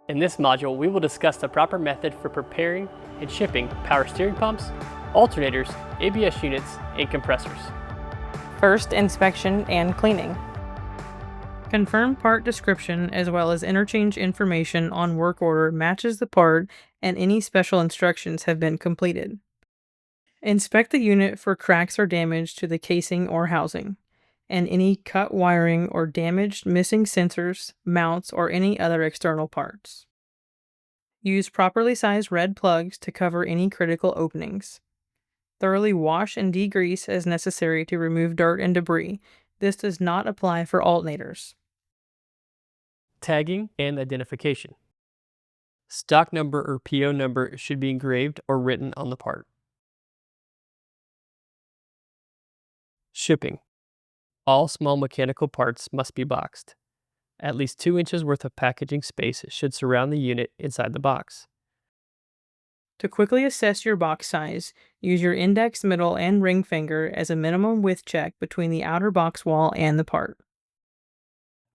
In this module, we will discuss the proper method for preparing and shipping power steering pumps, alternators, ABS units, and compressors. First, inspection and cleaning. Confirm part description as well as interchange information on work order matches the part and any special instructions have been completed. Inspect the unit for cracks or damage to the casing or housing, and any cut wiring or damaged missing sensors, mounts, or any other external parts. Use properly sized red plugs to cover any critical openings. Thoroughly wash and degrease as necessary to remove dirt and debris. This does not apply for alternators. Tagging and identification. Stock number or PO number should be engraved or written on the part. Shipping. All small mechanical parts must be boxed. At least 2 inches worth of packaging space should surround the unit inside the box. To quickly assess your box size, use your index, middle, and ring finger as a minimum width check between the outer box wall and the part.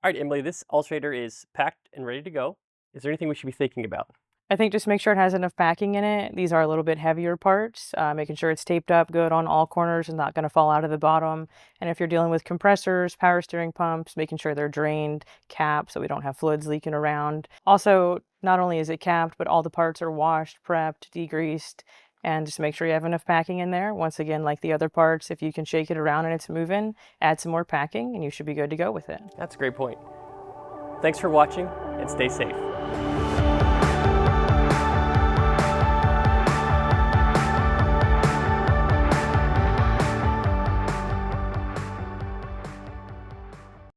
All right, Emily, this alternator is packed and ready to go. Is there anything we should be thinking about? I think just make sure it has enough packing in it. These are a little bit heavier parts, making sure it's taped up good on all corners and not going to fall out of the bottom. And if you're dealing with compressors, power steering pumps, making sure they're drained, capped so we don't have fluids leaking around. Also, not only is it capped, but all the parts are washed, prepped, degreased, and just make sure you have enough packing in there. Once again, like the other parts, if you can shake it around and it's moving, add some more packing and you should be good to go with it. That's a great point. Thanks for watching and stay safe.